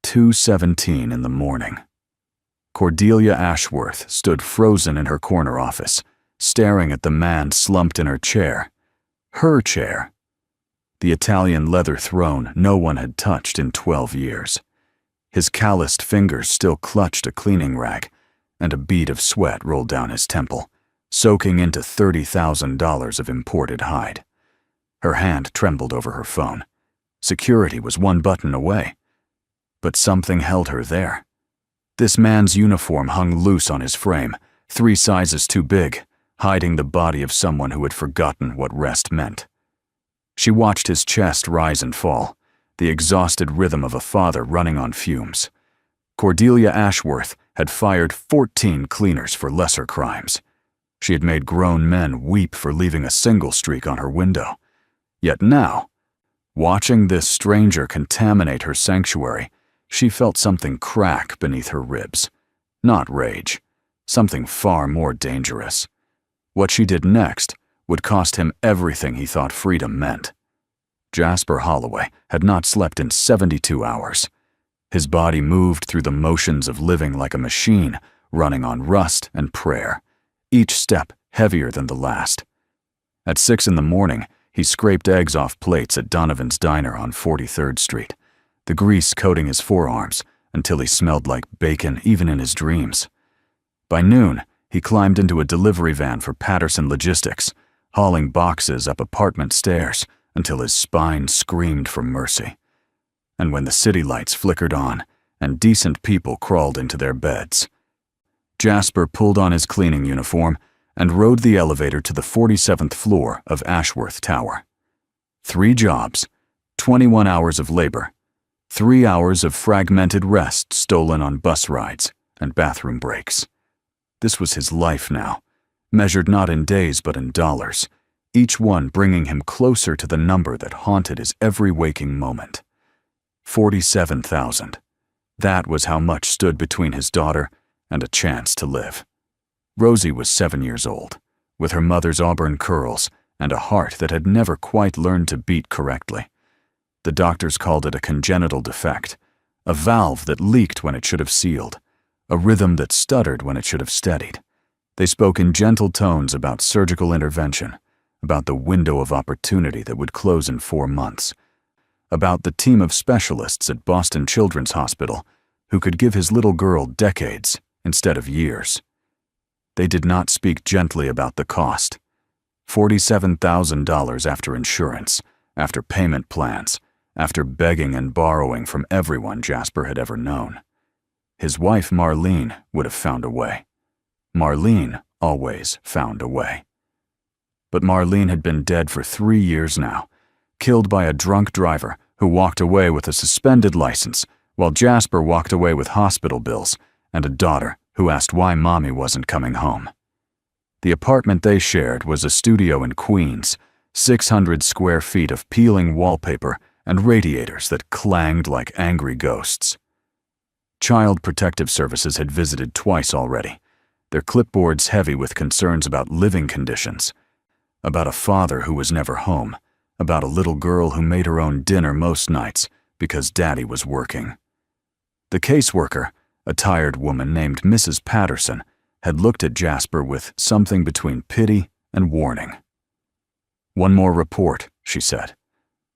2:17 in the morning. Cordelia Ashworth stood frozen in her corner office, staring at the man slumped in her chair. Her chair. The Italian leather throne no one had touched in 12 years. His calloused fingers still clutched a cleaning rag, and a bead of sweat rolled down his temple, soaking into $30,000 of imported hide. Her hand trembled over her phone. Security was one button away. But something held her there. This man's uniform hung loose on his frame, 3 sizes too big, hiding the body of someone who had forgotten what rest meant. She watched his chest rise and fall, the exhausted rhythm of a father running on fumes. Cordelia Ashworth had fired 14 cleaners for lesser crimes. She had made grown men weep for leaving a single streak on her window. Yet now, watching this stranger contaminate her sanctuary, she felt something crack beneath her ribs. Not rage, something far more dangerous. What she did next would cost him everything he thought freedom meant. Jasper Holloway had not slept in 72 hours. His body moved through the motions of living like a machine, running on rust and prayer, each step heavier than the last. At 6 in the morning, he scraped eggs off plates at Donovan's Diner on 43rd Street, the grease coating his forearms until he smelled like bacon even in his dreams. By noon, he climbed into a delivery van for Patterson Logistics, hauling boxes up apartment stairs until his spine screamed for mercy. And when the city lights flickered on and decent people crawled into their beds, Jasper pulled on his cleaning uniform and rode the elevator to the 47th floor of Ashworth Tower. 3 jobs, 21 hours of labor, 3 hours of fragmented rest stolen on bus rides and bathroom breaks. This was his life now, measured not in days but in dollars, each one bringing him closer to the number that haunted his every waking moment. 47,000. That was how much stood between his daughter and a chance to live. Rosie was 7 years old, with her mother's auburn curls and a heart that had never quite learned to beat correctly. The doctors called it a congenital defect, a valve that leaked when it should have sealed, a rhythm that stuttered when it should have steadied. They spoke in gentle tones about surgical intervention, about the window of opportunity that would close in 4 months, about the team of specialists at Boston Children's Hospital who could give his little girl decades instead of years. They did not speak gently about the cost. $47,000 after insurance, after payment plans, after begging and borrowing from everyone Jasper had ever known. His wife Marlene would have found a way. Marlene always found a way. But Marlene had been dead for 3 years now, killed by a drunk driver who walked away with a suspended license, while Jasper walked away with hospital bills and a daughter who asked why mommy wasn't coming home. The apartment they shared was a studio in Queens, 600 square feet of peeling wallpaper and radiators that clanged like angry ghosts. Child Protective Services had visited twice already, their clipboards heavy with concerns about living conditions, about a father who was never home, about a little girl who made her own dinner most nights because daddy was working. The caseworker, a tired woman named Mrs. Patterson, had looked at Jasper with something between pity and warning. "One more report," she said.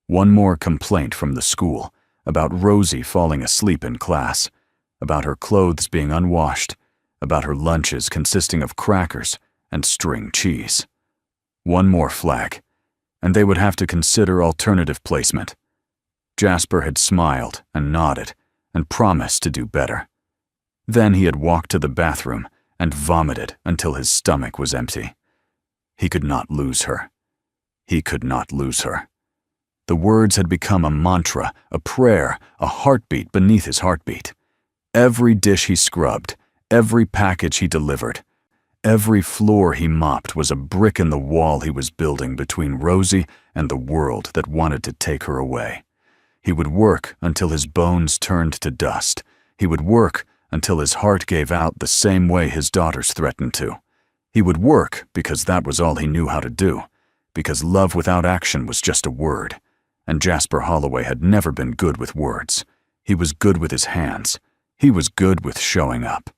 "One more complaint from the school about Rosie falling asleep in class, about her clothes being unwashed, about her lunches consisting of crackers and string cheese. One more flag, and they would have to consider alternative placement." Jasper had smiled and nodded and promised to do better. Then he had walked to the bathroom and vomited until his stomach was empty. He could not lose her. He could not lose her. The words had become a mantra, a prayer, a heartbeat beneath his heartbeat. Every dish he scrubbed, every package he delivered, every floor he mopped was a brick in the wall he was building between Rosie and the world that wanted to take her away. He would work until his bones turned to dust. He would work until his heart gave out the same way his daughters threatened to. He would work because that was all he knew how to do, because love without action was just a word, and Jasper Holloway had never been good with words. He was good with his hands. He was good with showing up.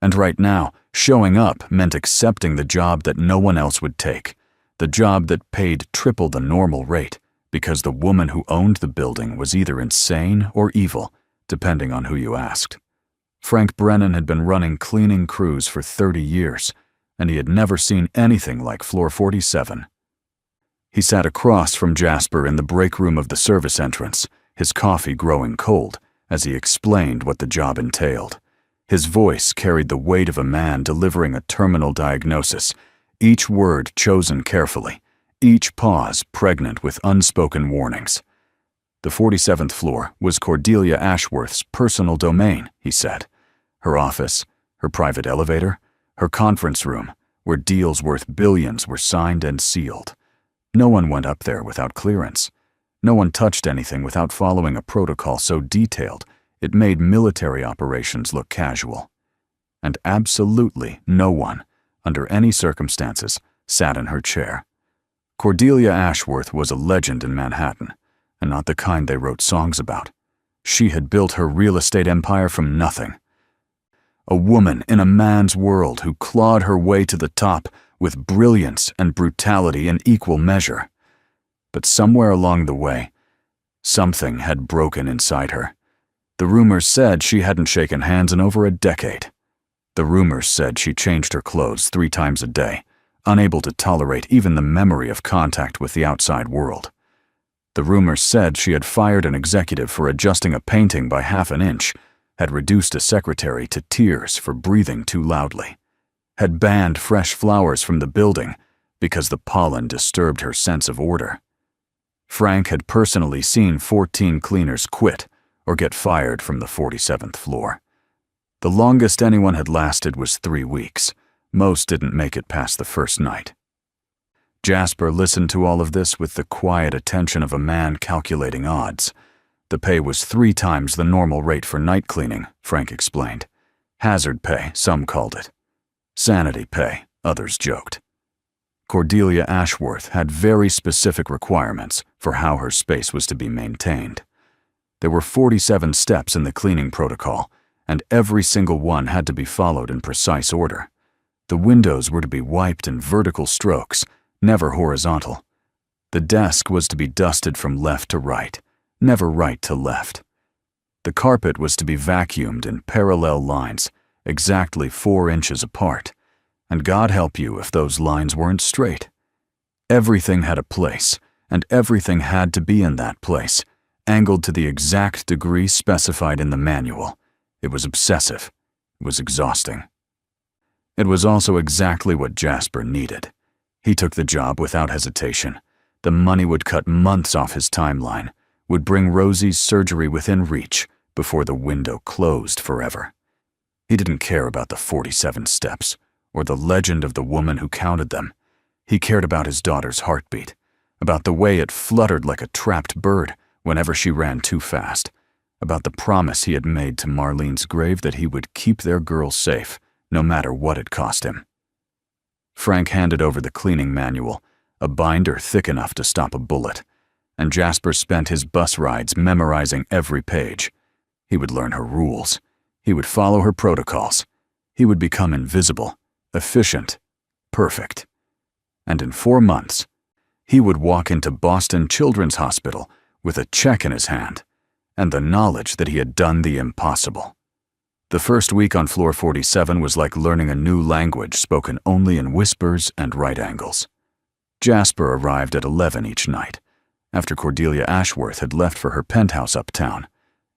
And right now, showing up meant accepting the job that no one else would take, the job that paid triple the normal rate, because the woman who owned the building was either insane or evil, depending on who you asked. Frank Brennan had been running cleaning crews for 30 years, and he had never seen anything like Floor 47. He sat across from Jasper in the break room of the service entrance, his coffee growing cold, as he explained what the job entailed. His voice carried the weight of a man delivering a terminal diagnosis, each word chosen carefully, each pause pregnant with unspoken warnings. The 47th floor was Cordelia Ashworth's personal domain, he said. Her office, her private elevator, her conference room, where deals worth billions were signed and sealed. No one went up there without clearance. No one touched anything without following a protocol so detailed it made military operations look casual. And absolutely no one, under any circumstances, sat in her chair. Cordelia Ashworth was a legend in Manhattan, and not the kind they wrote songs about. She had built her real estate empire from nothing. A woman in a man's world who clawed her way to the top with brilliance and brutality in equal measure. But somewhere along the way, something had broken inside her. The rumors said she hadn't shaken hands in over a decade. The rumors said she changed her clothes 3 times a day, unable to tolerate even the memory of contact with the outside world. The rumors said she had fired an executive for adjusting a painting by half an inch, had reduced a secretary to tears for breathing too loudly, had banned fresh flowers from the building because the pollen disturbed her sense of order. Frank had personally seen 14 cleaners quit or get fired from the 47th floor. The longest anyone had lasted was 3 weeks. Most didn't make it past the first night. Jasper listened to all of this with the quiet attention of a man calculating odds. The pay was 3 times the normal rate for night cleaning, Frank explained. Hazard pay, some called it. Sanity pay, others joked. Cordelia Ashworth had very specific requirements for how her space was to be maintained. There were 47 steps in the cleaning protocol, and every single one had to be followed in precise order. The windows were to be wiped in vertical strokes, never horizontal. The desk was to be dusted from left to right, never right to left. The carpet was to be vacuumed in parallel lines, exactly 4 inches apart, and God help you if those lines weren't straight. Everything had a place, and everything had to be in that place, angled to the exact degree specified in the manual. It was obsessive. It was exhausting. It was also exactly what Jasper needed. He took the job without hesitation. The money would cut months off his timeline, would bring Rosie's surgery within reach before the window closed forever. He didn't care about the 47 steps, or the legend of the woman who counted them. He cared about his daughter's heartbeat, about the way it fluttered like a trapped bird whenever she ran too fast, about the promise he had made to Marlene's grave that he would keep their girl safe, no matter what it cost him. Frank handed over the cleaning manual, a binder thick enough to stop a bullet, and Jasper spent his bus rides memorizing every page. He would learn her rules. He would follow her protocols. He would become invisible, efficient, perfect. And in 4 months, he would walk into Boston Children's Hospital with a check in his hand and the knowledge that he had done the impossible. The first week on floor 47 was like learning a new language spoken only in whispers and right angles. Jasper arrived at 11 each night, after Cordelia Ashworth had left for her penthouse uptown,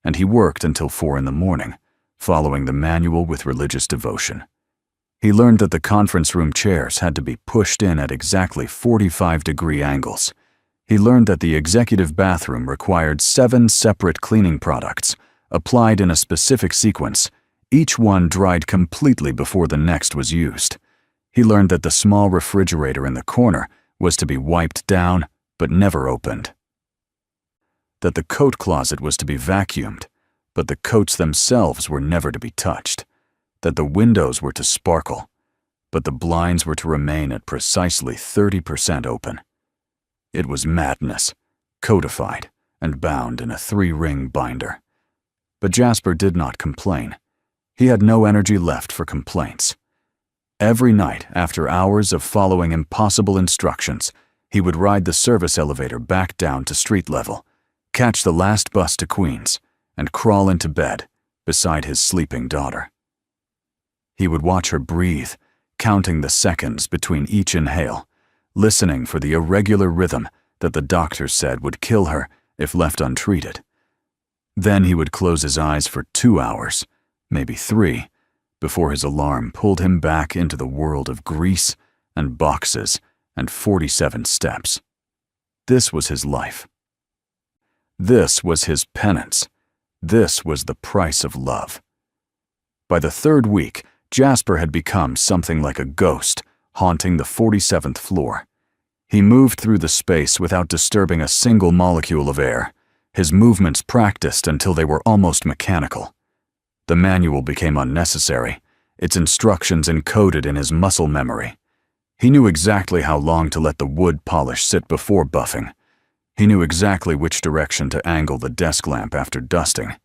and he worked until 4 in the morning, following the manual with religious devotion. He learned that the conference room chairs had to be pushed in at exactly 45-degree angles. He learned that the executive bathroom required 7 separate cleaning products, applied in a specific sequence, each one dried completely before the next was used. He learned that the small refrigerator in the corner was to be wiped down but never opened. That the coat closet was to be vacuumed, but the coats themselves were never to be touched. That the windows were to sparkle, but the blinds were to remain at precisely 30% open. It was madness, codified and bound in a 3-ring binder. But Jasper did not complain. He had no energy left for complaints. Every night, after hours of following impossible instructions, he would ride the service elevator back down to street level, catch the last bus to Queens, and crawl into bed beside his sleeping daughter. He would watch her breathe, counting the seconds between each inhale, listening for the irregular rhythm that the doctors said would kill her if left untreated. Then he would close his eyes for 2 hours, maybe 3, before his alarm pulled him back into the world of grease and boxes and 47 steps. This was his life. This was his penance. This was the price of love. By the 3rd week, Jasper had become something like a ghost, haunting the 47th floor. He moved through the space without disturbing a single molecule of air, his movements practiced until they were almost mechanical. The manual became unnecessary, its instructions encoded in his muscle memory. He knew exactly how long to let the wood polish sit before buffing. He knew exactly which direction to angle the desk lamp after dusting.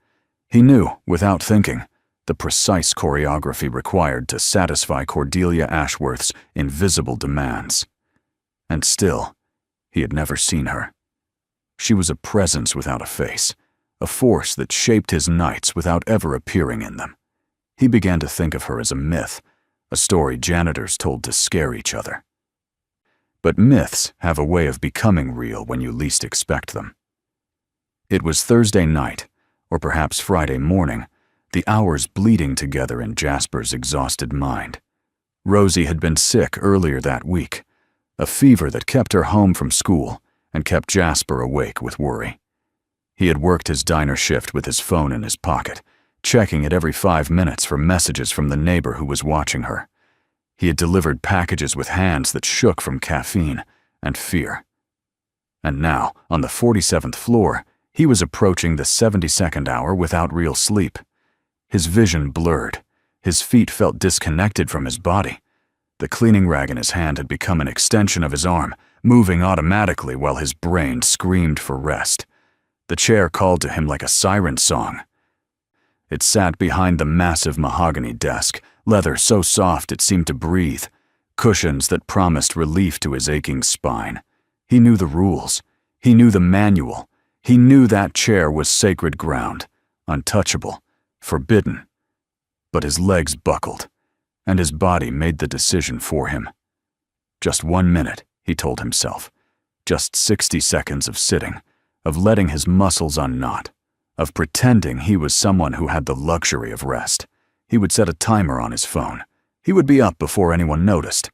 He knew, without thinking, the precise choreography required to satisfy Cordelia Ashworth's invisible demands. And still, he had never seen her. She was a presence without a face, a force that shaped his nights without ever appearing in them. He began to think of her as a myth, a story janitors told to scare each other. But myths have a way of becoming real when you least expect them. It was Thursday night, or perhaps Friday morning, the hours bleeding together in Jasper's exhausted mind. Rosie had been sick earlier that week, a fever that kept her home from school and kept Jasper awake with worry. He had worked his diner shift with his phone in his pocket, checking it every 5 minutes for messages from the neighbor who was watching her. He had delivered packages with hands that shook from caffeine and fear. And now, on the 47th floor, he was approaching the 72nd hour without real sleep. His vision blurred. His feet felt disconnected from his body. The cleaning rag in his hand had become an extension of his arm, moving automatically while his brain screamed for rest. The chair called to him like a siren song. It sat behind the massive mahogany desk, leather so soft it seemed to breathe, cushions that promised relief to his aching spine. He knew the rules. He knew the manual. He knew that chair was sacred ground, untouchable, forbidden. But his legs buckled, and his body made the decision for him. Just 1 minute, he told himself. Just 60 seconds of sitting, of letting his muscles unknot, of pretending he was someone who had the luxury of rest. He would set a timer on his phone. He would be up before anyone noticed.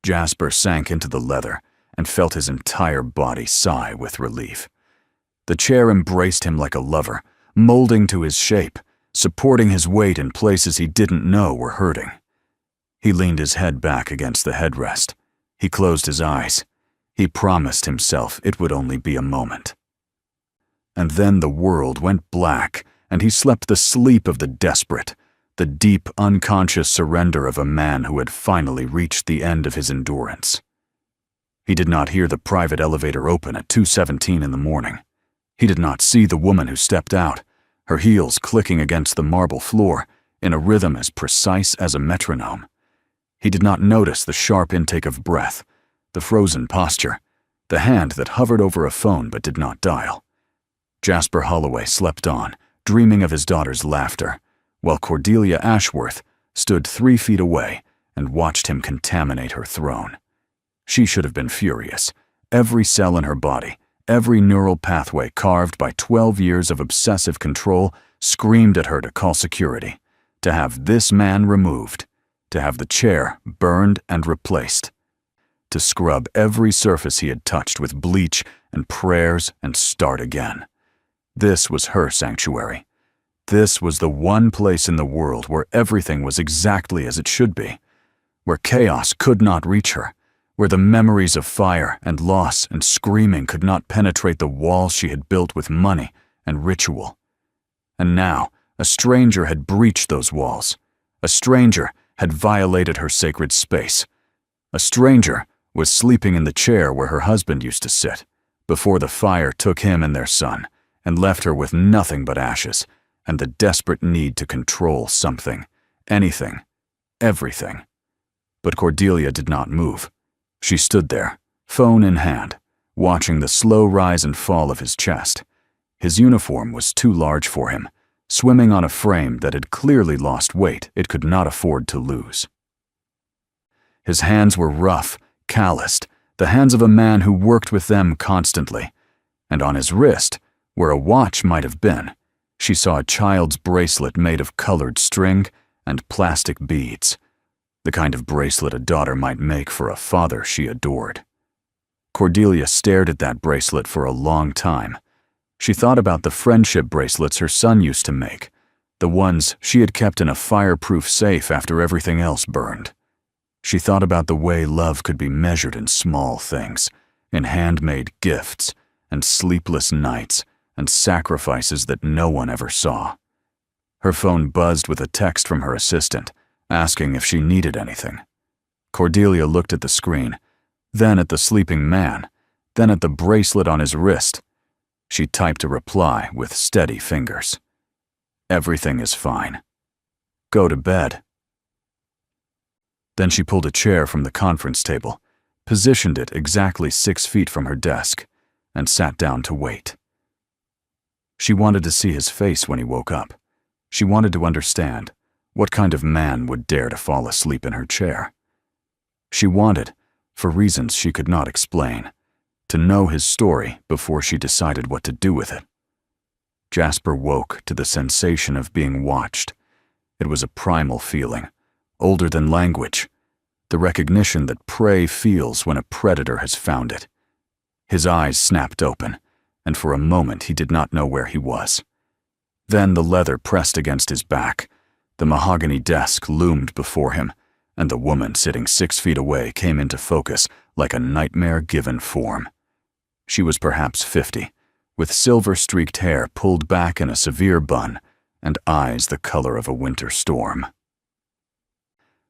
Jasper sank into the leather and felt his entire body sigh with relief. The chair embraced him like a lover, molding to his shape, supporting his weight in places he didn't know were hurting. He leaned his head back against the headrest. He closed his eyes. He promised himself it would only be a moment. And then the world went black, and he slept the sleep of the desperate, the deep, unconscious surrender of a man who had finally reached the end of his endurance. He did not hear the private elevator open at 2:17 in the morning. He did not see the woman who stepped out, her heels clicking against the marble floor in a rhythm as precise as a metronome. He did not notice the sharp intake of breath, the frozen posture, the hand that hovered over a phone but did not dial. Jasper Holloway slept on, dreaming of his daughter's laughter, while Cordelia Ashworth stood 3 feet away and watched him contaminate her throne. She should have been furious. Every cell in her body, every neural pathway carved by 12 years of obsessive control screamed at her to call security, to have this man removed, to have the chair burned and replaced, to scrub every surface he had touched with bleach and prayers and start again. This was her sanctuary. This was the one place in the world where everything was exactly as it should be, where chaos could not reach her, where the memories of fire and loss and screaming could not penetrate the walls she had built with money and ritual. And now, a stranger had breached those walls. A stranger had violated her sacred space. A stranger was sleeping in the chair where her husband used to sit, before the fire took him and their son, and left her with nothing but ashes, and the desperate need to control something, anything, everything. But Cordelia did not move. She stood there, phone in hand, watching the slow rise and fall of his chest. His uniform was too large for him, swimming on a frame that had clearly lost weight it could not afford to lose. His hands were rough, calloused, the hands of a man who worked with them constantly. And on his wrist, where a watch might have been, she saw a child's bracelet made of colored string and plastic beads, the kind of bracelet a daughter might make for a father she adored. Cordelia stared at that bracelet for a long time. She thought about the friendship bracelets her son used to make, the ones she had kept in a fireproof safe after everything else burned. She thought about the way love could be measured in small things, in handmade gifts, and sleepless nights, and sacrifices that no one ever saw. Her phone buzzed with a text from her assistant, asking if she needed anything. Cordelia looked at the screen, then at the sleeping man, then at the bracelet on his wrist. She typed a reply with steady fingers. "Everything is fine. Go to bed." Then she pulled a chair from the conference table, positioned it exactly 6 feet from her desk, and sat down to wait. She wanted to see his face when he woke up. She wanted to understand what kind of man would dare to fall asleep in her chair. She wanted, for reasons she could not explain, to know his story before she decided what to do with it. Jasper woke to the sensation of being watched. It was a primal feeling, older than language, the recognition that prey feels when a predator has found it. His eyes snapped open, and for a moment he did not know where he was. Then the leather pressed against his back, the mahogany desk loomed before him, and the woman sitting 6 feet away came into focus like a nightmare-given form. She was perhaps 50, with silver-streaked hair pulled back in a severe bun and eyes the color of a winter storm.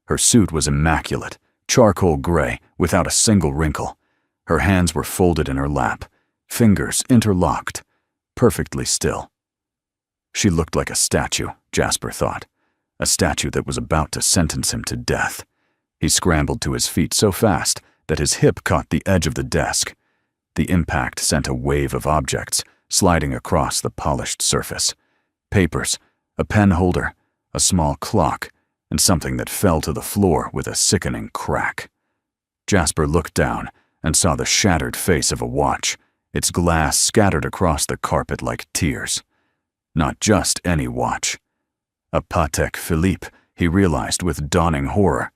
Her suit was immaculate, charcoal gray, without a single wrinkle. Her hands were folded in her lap, fingers interlocked, perfectly still. She looked like a statue, Jasper thought, a statue that was about to sentence him to death. He scrambled to his feet so fast that his hip caught the edge of the desk. The impact sent a wave of objects sliding across the polished surface. Papers, a pen holder, a small clock, and something that fell to the floor with a sickening crack. Jasper looked down and saw the shattered face of a watch, its glass scattered across the carpet like tears. Not just any watch. A Patek Philippe, he realized with dawning horror.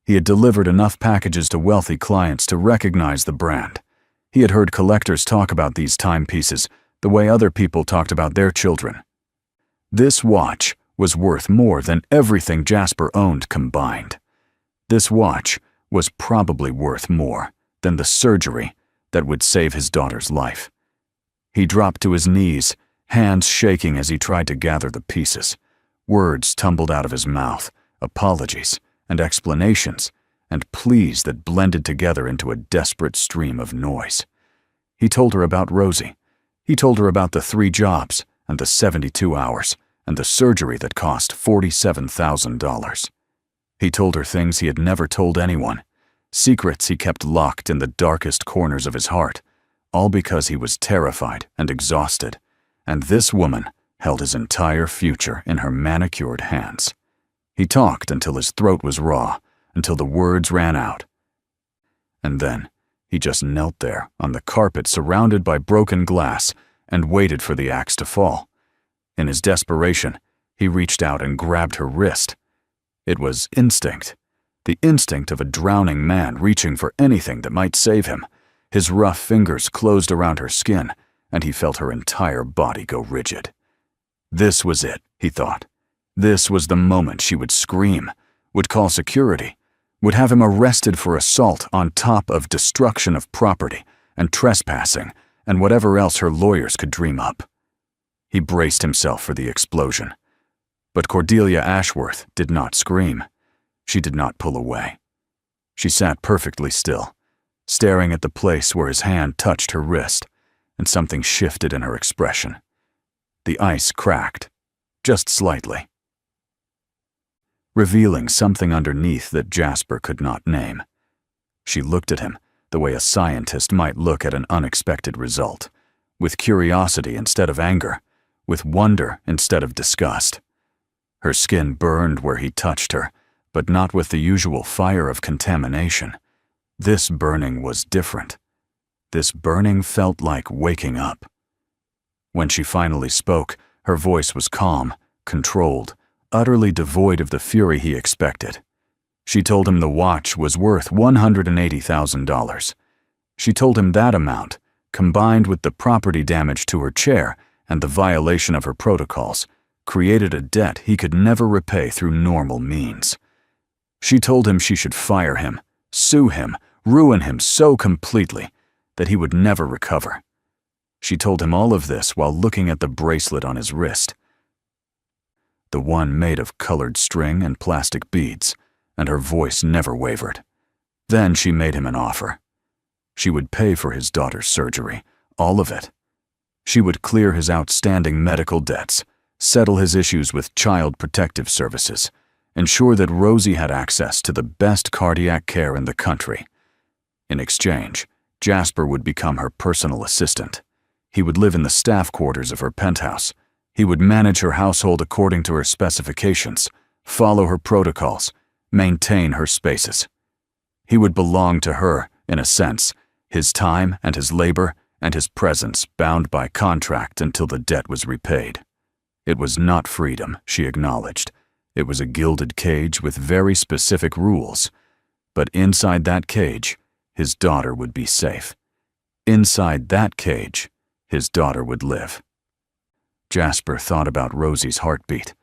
He had delivered enough packages to wealthy clients to recognize the brand. He had heard collectors talk about these timepieces the way other people talked about their children. This watch was worth more than everything Jasper owned combined. This watch was probably worth more than the surgery that would save his daughter's life. He dropped to his knees, hands shaking as he tried to gather the pieces. Words tumbled out of his mouth, apologies and explanations, and pleas that blended together into a desperate stream of noise. He told her about Rosie. He told her about the 3 jobs and the 72 hours and the surgery that cost $47,000. He told her things he had never told anyone, secrets he kept locked in the darkest corners of his heart, all because he was terrified and exhausted, and this woman held his entire future in her manicured hands. He talked until his throat was raw, until the words ran out. And then he just knelt there on the carpet surrounded by broken glass and waited for the axe to fall. In his desperation, he reached out and grabbed her wrist. It was instinct, the instinct of a drowning man reaching for anything that might save him. His rough fingers closed around her skin, and he felt her entire body go rigid. This was it, he thought. This was the moment she would scream, would call security, would have him arrested for assault on top of destruction of property and trespassing and whatever else her lawyers could dream up. He braced himself for the explosion. But Cordelia Ashworth did not scream. She did not pull away. She sat perfectly still, staring at the place where his hand touched her wrist, and something shifted in her expression. The ice cracked, just slightly, revealing something underneath that Jasper could not name. She looked at him the way a scientist might look at an unexpected result, with curiosity instead of anger, with wonder instead of disgust. Her skin burned where he touched her, but not with the usual fire of contamination. This burning was different. This burning felt like waking up. When she finally spoke, her voice was calm, controlled, utterly devoid of the fury he expected. She told him the watch was worth $180,000. She told him that amount, combined with the property damage to her chair and the violation of her protocols, created a debt he could never repay through normal means. She told him she should fire him, sue him, ruin him so completely that he would never recover. She told him all of this while looking at the bracelet on his wrist, the one made of colored string and plastic beads, and her voice never wavered. Then she made him an offer. She would pay for his daughter's surgery, all of it. She would clear his outstanding medical debts, settle his issues with Child Protective Services, ensure that Rosie had access to the best cardiac care in the country. In exchange, Jasper would become her personal assistant. He would live in the staff quarters of her penthouse. He would manage her household according to her specifications, follow her protocols, maintain her spaces. He would belong to her, in a sense, his time and his labor and his presence bound by contract until the debt was repaid. It was not freedom, she acknowledged. It was a gilded cage with very specific rules. But inside that cage, his daughter would be safe. Inside that cage, his daughter would live. Jasper thought about Rosie's heartbeat,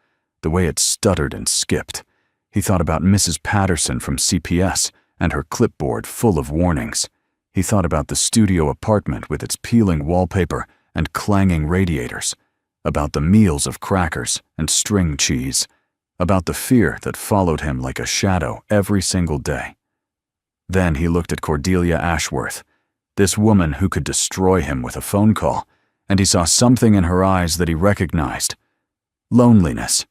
the way it stuttered and skipped. He thought about Mrs. Patterson from CPS and her clipboard full of warnings. He thought about the studio apartment with its peeling wallpaper and clanging radiators, about the meals of crackers and string cheese, about the fear that followed him like a shadow every single day. Then he looked at Cordelia Ashworth, this woman who could destroy him with a phone call, and he saw something in her eyes that he recognized. Loneliness.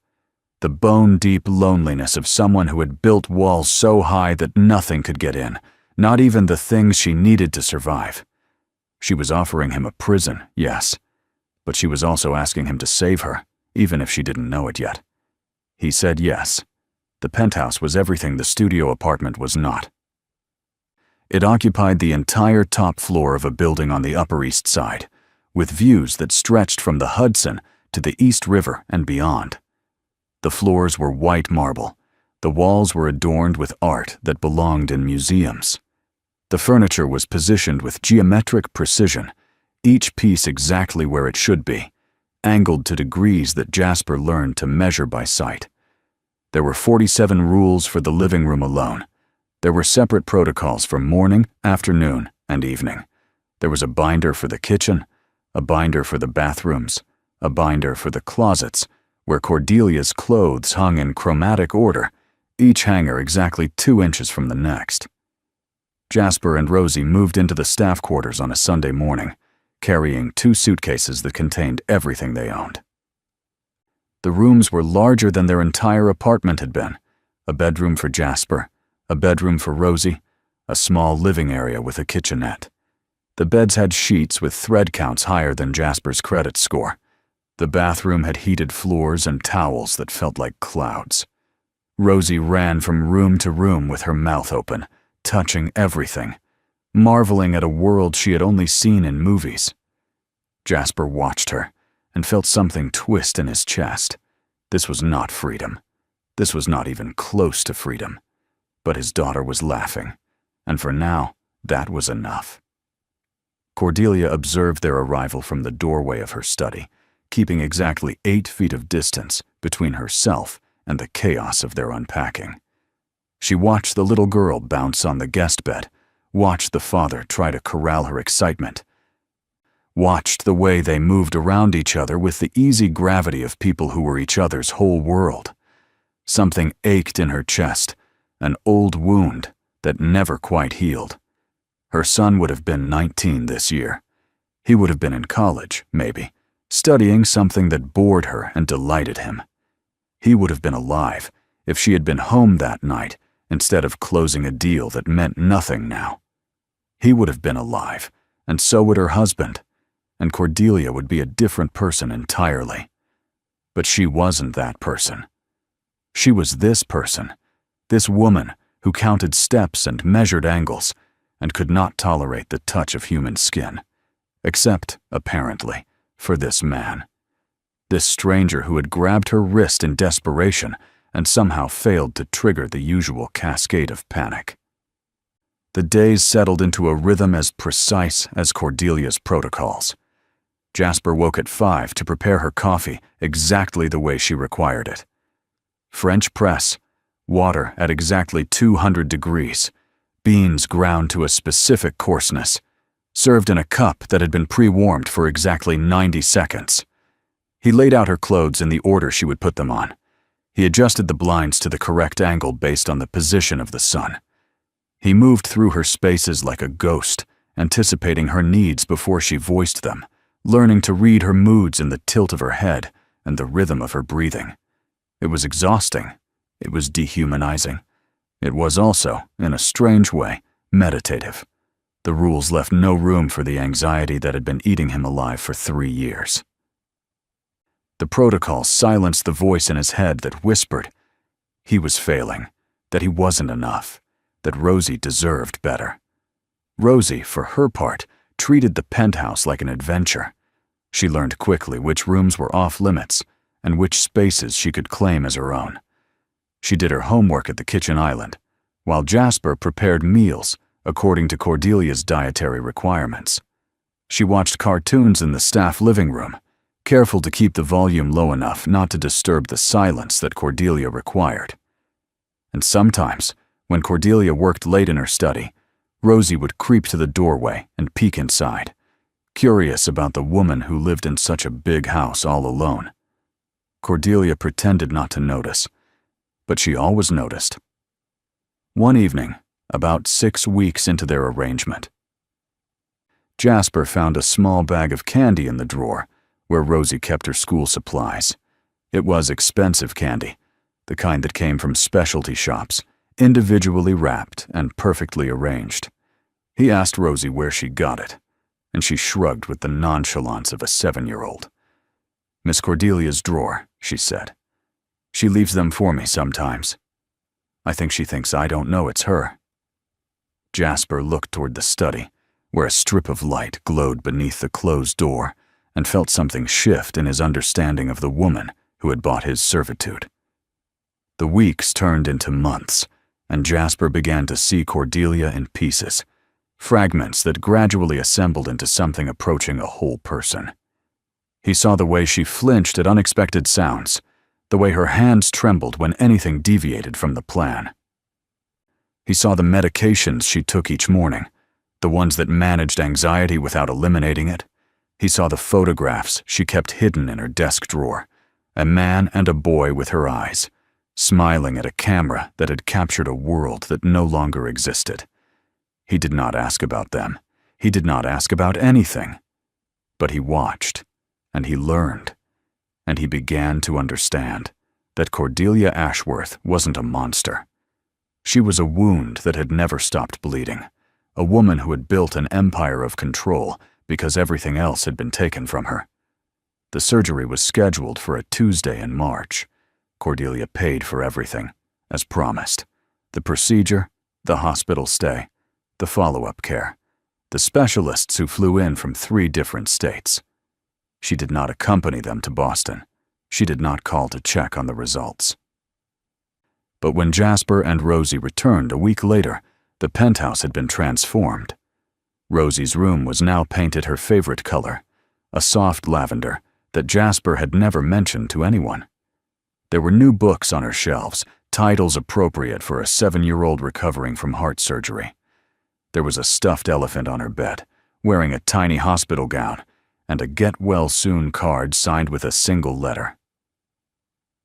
The bone-deep loneliness of someone who had built walls so high that nothing could get in, not even the things she needed to survive. She was offering him a prison, yes, but she was also asking him to save her, even if she didn't know it yet. He said yes. The penthouse was everything the studio apartment was not. It occupied the entire top floor of a building on the Upper East Side, with views that stretched from the Hudson to the East River and beyond. The floors were white marble. The walls were adorned with art that belonged in museums. The furniture was positioned with geometric precision, each piece exactly where it should be, angled to degrees that Jasper learned to measure by sight. There were 47 rules for the living room alone. There were separate protocols for morning, afternoon, and evening. There was a binder for the kitchen, a binder for the bathrooms, a binder for the closets, where Cordelia's clothes hung in chromatic order, each hanger exactly 2 inches from the next. Jasper and Rosie moved into the staff quarters on a Sunday morning, carrying 2 suitcases that contained everything they owned. The rooms were larger than their entire apartment had been. A bedroom for Jasper, a bedroom for Rosie, a small living area with a kitchenette. The beds had sheets with thread counts higher than Jasper's credit score. The bathroom had heated floors and towels that felt like clouds. Rosie ran from room to room with her mouth open, touching everything, marveling at a world she had only seen in movies. Jasper watched her and felt something twist in his chest. This was not freedom. This was not even close to freedom. But his daughter was laughing, and for now, that was enough. Cordelia observed their arrival from the doorway of her study, keeping exactly 8 feet of distance between herself and the chaos of their unpacking. She watched the little girl bounce on the guest bed, watched the father try to corral her excitement, watched the way they moved around each other with the easy gravity of people who were each other's whole world. Something ached in her chest, an old wound that never quite healed. Her son would have been 19 this year. He would have been in college, maybe, studying something that bored her and delighted him. He would have been alive if she had been home that night instead of closing a deal that meant nothing now. He would have been alive, and so would her husband, and Cordelia would be a different person entirely. But she wasn't that person. She was this person, this woman who counted steps and measured angles and could not tolerate the touch of human skin, except, apparently, for this man. This stranger who had grabbed her wrist in desperation and somehow failed to trigger the usual cascade of panic. The days settled into a rhythm as precise as Cordelia's protocols. Jasper woke at 5 to prepare her coffee exactly the way she required it. French press, water at exactly 200 degrees, beans ground to a specific coarseness, served in a cup that had been pre-warmed for exactly 90 seconds. He laid out her clothes in the order she would put them on. He adjusted the blinds to the correct angle based on the position of the sun. He moved through her spaces like a ghost, anticipating her needs before she voiced them, learning to read her moods in the tilt of her head and the rhythm of her breathing. It was exhausting. It was dehumanizing. It was also, in a strange way, meditative. The rules left no room for the anxiety that had been eating him alive for 3 years. The protocol silenced the voice in his head that whispered he was failing, that he wasn't enough, that Rosie deserved better. Rosie, for her part, treated the penthouse like an adventure. She learned quickly which rooms were off-limits and which spaces she could claim as her own. She did her homework at the kitchen island, while Jasper prepared meals according to Cordelia's dietary requirements. She watched cartoons in the staff living room, careful to keep the volume low enough not to disturb the silence that Cordelia required. And sometimes, when Cordelia worked late in her study, Rosie would creep to the doorway and peek inside, curious about the woman who lived in such a big house all alone. Cordelia pretended not to notice, but she always noticed. One evening, about 6 weeks into their arrangement, Jasper found a small bag of candy in the drawer where Rosie kept her school supplies. It was expensive candy, the kind that came from specialty shops, individually wrapped and perfectly arranged. He asked Rosie where she got it, and she shrugged with the nonchalance of a 7-year-old. "Miss Cordelia's drawer," she said. "She leaves them for me sometimes. I think she thinks I don't know it's her." Jasper looked toward the study, where a strip of light glowed beneath the closed door, and felt something shift in his understanding of the woman who had bought his servitude. The weeks turned into months, and Jasper began to see Cordelia in pieces, fragments that gradually assembled into something approaching a whole person. He saw the way she flinched at unexpected sounds, the way her hands trembled when anything deviated from the plan. He saw the medications she took each morning, the ones that managed anxiety without eliminating it. He saw the photographs she kept hidden in her desk drawer, a man and a boy with her eyes, smiling at a camera that had captured a world that no longer existed. He did not ask about them. He did not ask about anything. But he watched, and he learned, and he began to understand that Cordelia Ashworth wasn't a monster. She was a wound that had never stopped bleeding, a woman who had built an empire of control because everything else had been taken from her. The surgery was scheduled for a Tuesday in March. Cordelia paid for everything, as promised. The procedure, the hospital stay, the follow-up care, the specialists who flew in from 3 different states. She did not accompany them to Boston. She did not call to check on the results. But when Jasper and Rosie returned a week later, the penthouse had been transformed. Rosie's room was now painted her favorite color, a soft lavender that Jasper had never mentioned to anyone. There were new books on her shelves, titles appropriate for a 7-year-old recovering from heart surgery. There was a stuffed elephant on her bed, wearing a tiny hospital gown, and a get-well-soon card signed with a single letter.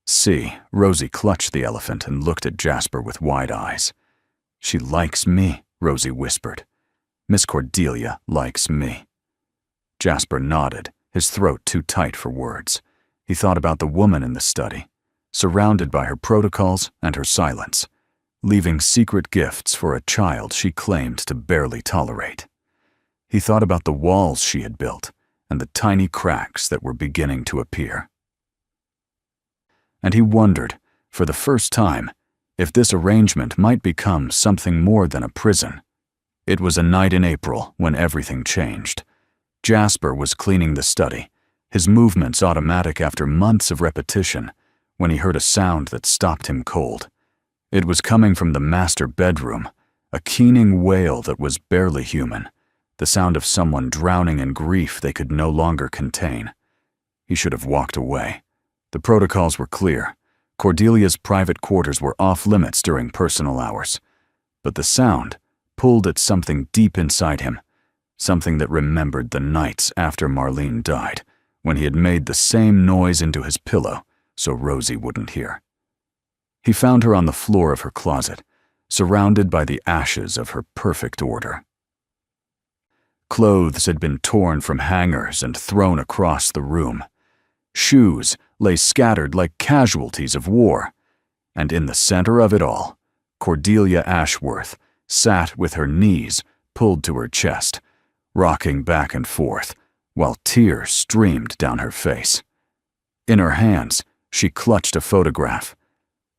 "C." Rosie clutched the elephant and looked at Jasper with wide eyes. "She likes me," Rosie whispered. "Miss Cordelia likes me." Jasper nodded, his throat too tight for words. He thought about the woman in the study, surrounded by her protocols and her silence, leaving secret gifts for a child she claimed to barely tolerate. He thought about the walls she had built and the tiny cracks that were beginning to appear. And he wondered, for the first time, if this arrangement might become something more than a prison. It was a night in April when everything changed. Jasper was cleaning the study, his movements automatic after months of repetition, when he heard a sound that stopped him cold. It was coming from the master bedroom, a keening wail that was barely human, the sound of someone drowning in grief they could no longer contain. He should have walked away. The protocols were clear. Cordelia's private quarters were off limits during personal hours. But the sound pulled at something deep inside him, something that remembered the nights after Marlene died, when he had made the same noise into his pillow so Rosie wouldn't hear. He found her on the floor of her closet, surrounded by the ashes of her perfect order. Clothes had been torn from hangers and thrown across the room. Shoes lay scattered like casualties of war, and in the center of it all, Cordelia Ashworth sat with her knees pulled to her chest, rocking back and forth, while tears streamed down her face. In her hands, she clutched a photograph,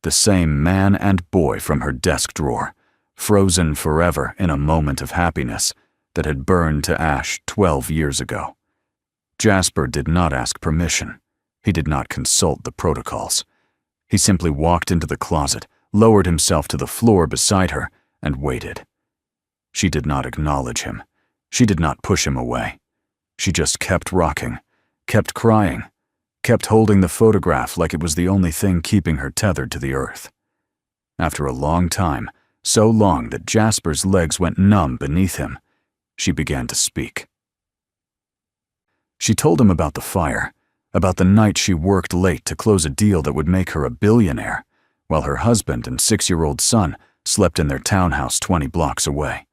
the same man and boy from her desk drawer, frozen forever in a moment of happiness that had burned to ash 12 years ago. Jasper did not ask permission. He did not consult the protocols. He simply walked into the closet, lowered himself to the floor beside her, and waited. She did not acknowledge him. She did not push him away. She just kept rocking, kept crying, kept holding the photograph like it was the only thing keeping her tethered to the earth. After a long time, so long that Jasper's legs went numb beneath him, she began to speak. She told him about the fire, about the night she worked late to close a deal that would make her a billionaire, while her husband and 6-year-old son slept in their townhouse 20 blocks away.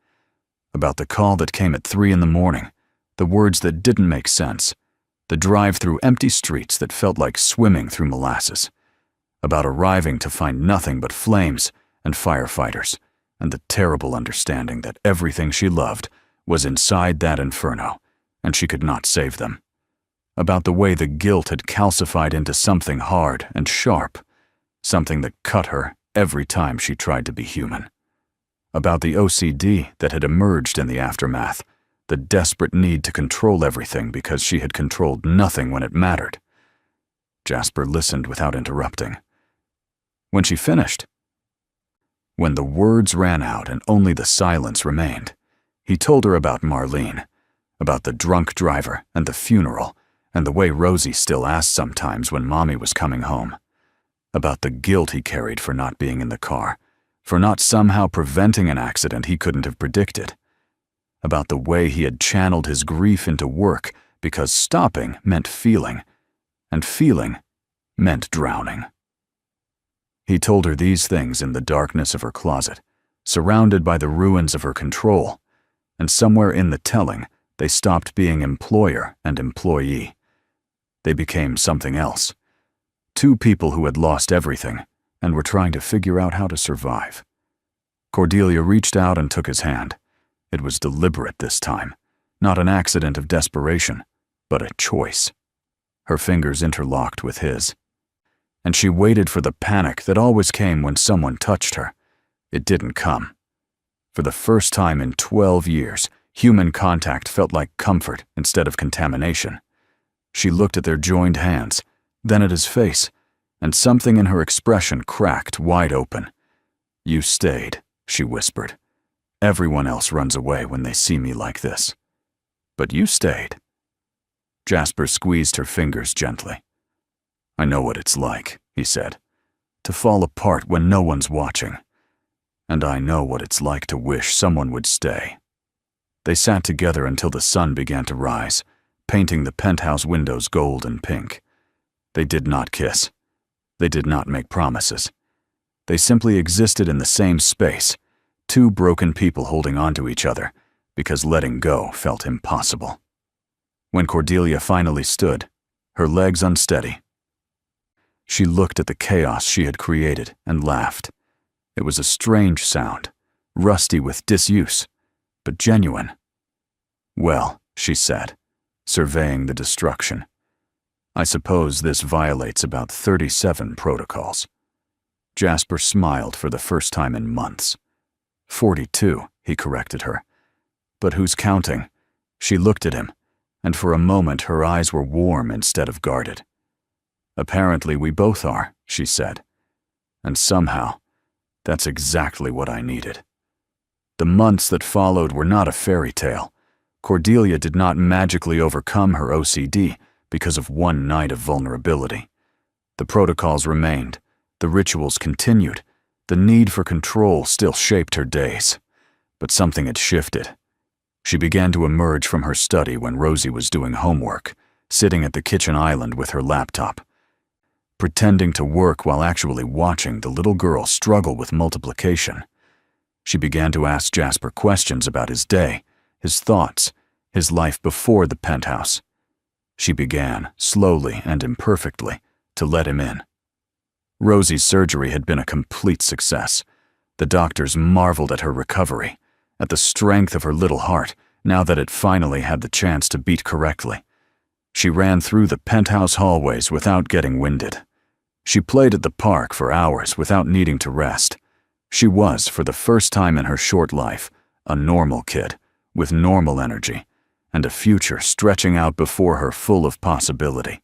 About the call that came at 3 in the morning, the words that didn't make sense, the drive through empty streets that felt like swimming through molasses. About arriving to find nothing but flames and firefighters, and the terrible understanding that everything she loved was inside that inferno, and she could not save them. About the way the guilt had calcified into something hard and sharp, something that cut her every time she tried to be human. About the OCD that had emerged in the aftermath, the desperate need to control everything because she had controlled nothing when it mattered. Jasper listened without interrupting. When she finished, when the words ran out and only the silence remained, he told her about Marlene, about the drunk driver and the funeral, and the way Rosie still asked sometimes when Mommy was coming home. About the guilt he carried for not being in the car, for not somehow preventing an accident he couldn't have predicted. About the way he had channeled his grief into work because stopping meant feeling, and feeling meant drowning. He told her these things in the darkness of her closet, surrounded by the ruins of her control, and somewhere in the telling, they stopped being employer and employee. They became something else. Two people who had lost everything and were trying to figure out how to survive. Cordelia reached out and took his hand. It was deliberate this time, not an accident of desperation, but a choice. Her fingers interlocked with his. And she waited for the panic that always came when someone touched her. It didn't come. For the first time in 12 years, human contact felt like comfort instead of contamination. She looked at their joined hands, then at his face, and something in her expression cracked wide open. "You stayed," she whispered. "Everyone else runs away when they see me like this. But you stayed." Jasper squeezed her fingers gently. "I know what it's like," he said, "to fall apart when no one's watching. And I know what it's like to wish someone would stay." They sat together until the sun began to rise, painting the penthouse windows gold and pink. They did not kiss. They did not make promises. They simply existed in the same space, two broken people holding on to each other because letting go felt impossible. When Cordelia finally stood, her legs unsteady, she looked at the chaos she had created and laughed. It was a strange sound, rusty with disuse, but genuine. "Well," she said, surveying the destruction, "I suppose this violates about 37 protocols." Jasper smiled for the first time in months. 42, he corrected her. "But who's counting?" She looked at him, and for a moment her eyes were warm instead of guarded. "Apparently we both are," she said. "And somehow, that's exactly what I needed." The months that followed were not a fairy tale. Cordelia did not magically overcome her OCD because of one night of vulnerability. The protocols remained, the rituals continued, the need for control still shaped her days. But something had shifted. She began to emerge from her study when Rosie was doing homework, sitting at the kitchen island with her laptop, pretending to work while actually watching the little girl struggle with multiplication. She began to ask Jasper questions about his day, his thoughts, his life before the penthouse. She began, slowly and imperfectly, to let him in. Rosie's surgery had been a complete success. The doctors marveled at her recovery, at the strength of her little heart, now that it finally had the chance to beat correctly. She ran through the penthouse hallways without getting winded. She played at the park for hours without needing to rest. She was, for the first time in her short life, a normal kid, with normal energy, and a future stretching out before her full of possibility.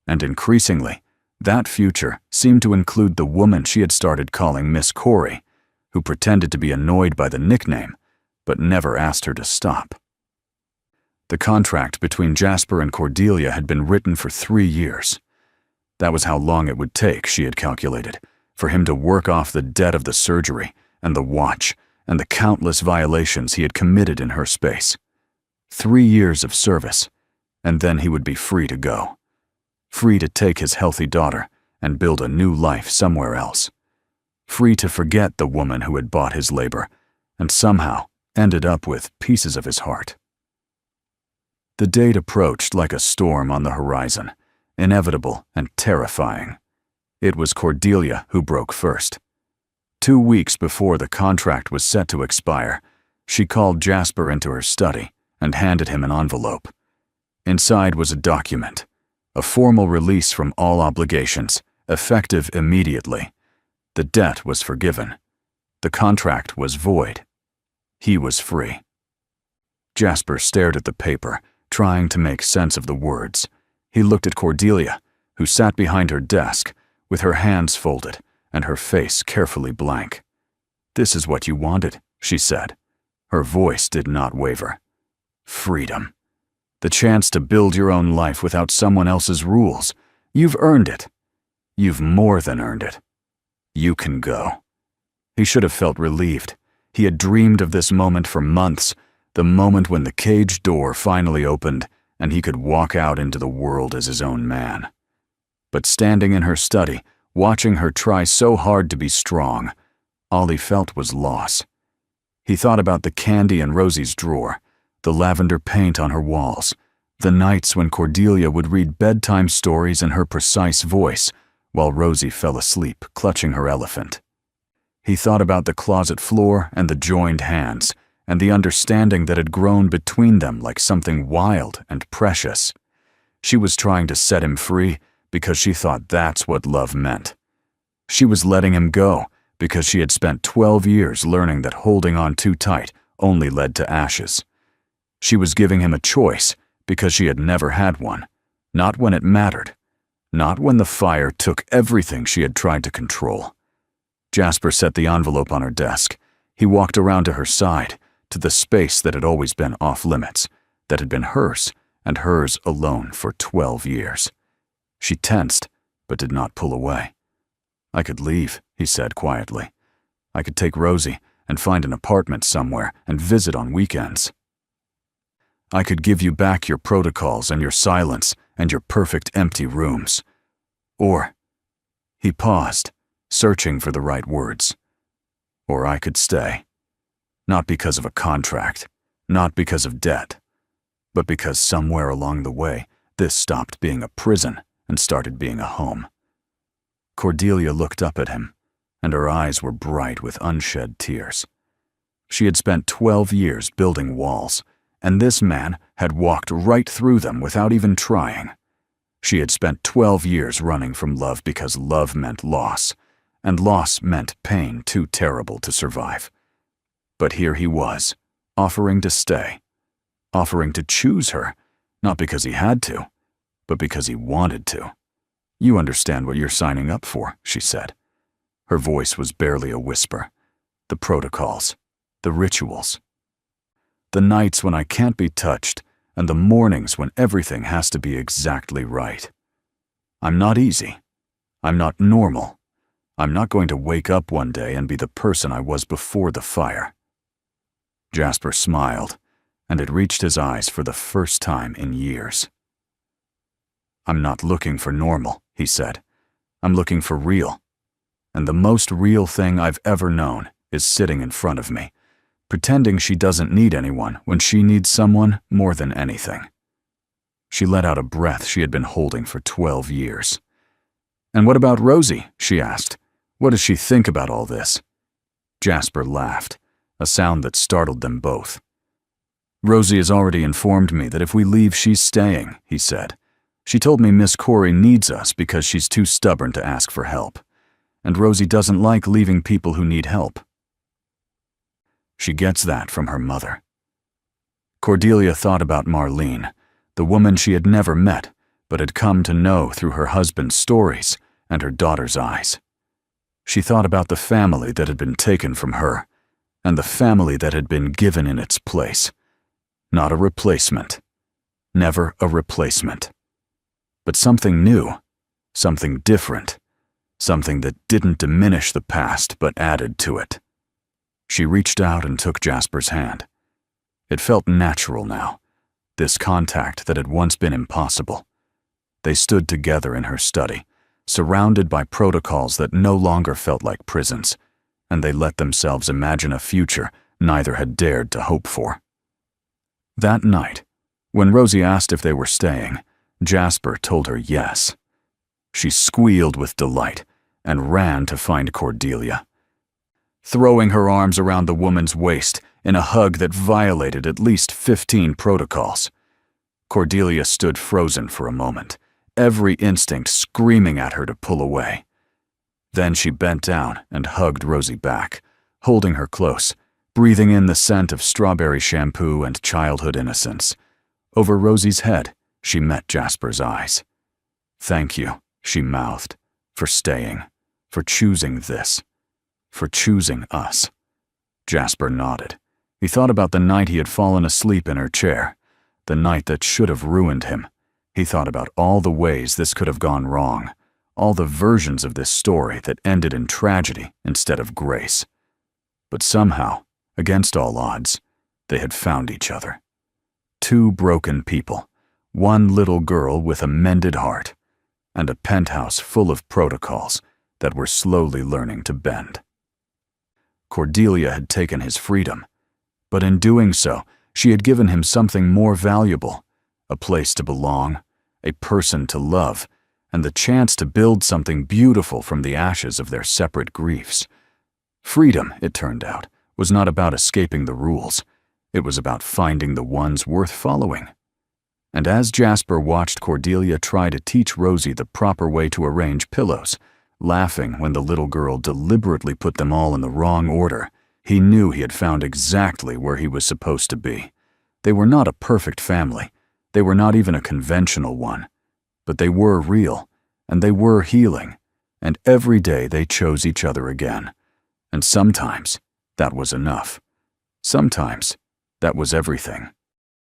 And increasingly, that future seemed to include the woman she had started calling Miss Corey, who pretended to be annoyed by the nickname, but never asked her to stop. The contract between Jasper and Cordelia had been written for 3 years. That was how long it would take, she had calculated, for him to work off the debt of the surgery and the watch and the countless violations he had committed in her space. 3 years of service, and then he would be free to go. Free to take his healthy daughter and build a new life somewhere else. Free to forget the woman who had bought his labor and somehow ended up with pieces of his heart. The date approached like a storm on the horizon, inevitable and terrifying. It was Cordelia who broke first. 2 weeks before the contract was set to expire, she called Jasper into her study and handed him an envelope. Inside was a document, a formal release from all obligations, effective immediately. The debt was forgiven. The contract was void. He was free. Jasper stared at the paper, trying to make sense of the words. He looked at Cordelia, who sat behind her desk, with her hands folded and her face carefully blank. "This is what you wanted," she said. Her voice did not waver. "Freedom. The chance to build your own life without someone else's rules. You've earned it. You've more than earned it. You can go." He should have felt relieved. He had dreamed of this moment for months, the moment when the cage door finally opened and he could walk out into the world as his own man. But standing in her study, watching her try so hard to be strong, all he felt was loss. He thought about the candy in Rosie's drawer, the lavender paint on her walls, the nights when Cordelia would read bedtime stories in her precise voice while Rosie fell asleep clutching her elephant. He thought about the closet floor and the joined hands, and the understanding that had grown between them like something wild and precious. She was trying to set him free because she thought that's what love meant. She was letting him go because she had spent 12 years learning that holding on too tight only led to ashes. She was giving him a choice because she had never had one, not when it mattered, not when the fire took everything she had tried to control. Jasper set the envelope on her desk. He walked around to her side, to the space that had always been off-limits, that had been hers, and hers alone for 12 years. She tensed, but did not pull away. "I could leave," he said quietly. "I could take Rosie and find an apartment somewhere and visit on weekends. I could give you back your protocols and your silence and your perfect empty rooms. Or," he paused, searching for the right words, "or I could stay. Not because of a contract, not because of debt, but because somewhere along the way, this stopped being a prison and started being a home. Cordelia looked up at him, and her eyes were bright with unshed tears. She had spent 12 years building walls, and this man had walked right through them without even trying. She had spent 12 years running from love because love meant loss, and loss meant pain too terrible to survive. But here he was, offering to stay, offering to choose her, not because he had to, but because he wanted to. "You understand what you're signing up for," she said. Her voice was barely a whisper. "The protocols, the rituals. The nights when I can't be touched, and the mornings when everything has to be exactly right. I'm not easy. I'm not normal. I'm not going to wake up one day and be the person I was before the fire." Jasper smiled, and it reached his eyes for the first time in years. "I'm not looking for normal," he said. "I'm looking for real. And the most real thing I've ever known is sitting in front of me, pretending she doesn't need anyone when she needs someone more than anything." She let out a breath she had been holding for 12 years. "And what about Rosie?" she asked. "What does she think about all this?" Jasper laughed, a sound that startled them both. "Rosie has already informed me that if we leave, she's staying," he said. "She told me Miss Corey needs us because she's too stubborn to ask for help. And Rosie doesn't like leaving people who need help. She gets that from her mother." Cordelia thought about Marlene, the woman she had never met, but had come to know through her husband's stories and her daughter's eyes. She thought about the family that had been taken from her, and the family that had been given in its place. Not a replacement. Never a replacement. But something new, something different, something that didn't diminish the past but added to it. She reached out and took Jasper's hand. It felt natural now, this contact that had once been impossible. They stood together in her study, surrounded by protocols that no longer felt like prisons, and they let themselves imagine a future neither had dared to hope for. That night, when Rosie asked if they were staying, Jasper told her yes. She squealed with delight and ran to find Cordelia, throwing her arms around the woman's waist in a hug that violated at least 15 protocols. Cordelia stood frozen for a moment, every instinct screaming at her to pull away. Then she bent down and hugged Rosie back, holding her close, breathing in the scent of strawberry shampoo and childhood innocence. Over Rosie's head, she met Jasper's eyes. "Thank you," she mouthed, "for staying, for choosing this, for choosing us." Jasper nodded. He thought about the night he had fallen asleep in her chair, the night that should have ruined him. He thought about all the ways this could have gone wrong, all the versions of this story that ended in tragedy instead of grace. But somehow, against all odds, they had found each other. Two broken people, one little girl with a mended heart, and a penthouse full of protocols that were slowly learning to bend. Cordelia had taken his freedom, but in doing so, she had given him something more valuable, a place to belong, a person to love, and the chance to build something beautiful from the ashes of their separate griefs. Freedom, it turned out, was not about escaping the rules. It was about finding the ones worth following. And as Jasper watched Cordelia try to teach Rosie the proper way to arrange pillows, laughing when the little girl deliberately put them all in the wrong order, he knew he had found exactly where he was supposed to be. They were not a perfect family. They were not even a conventional one. But they were real, and they were healing, and every day they chose each other again. And sometimes that was enough. Sometimes that was everything.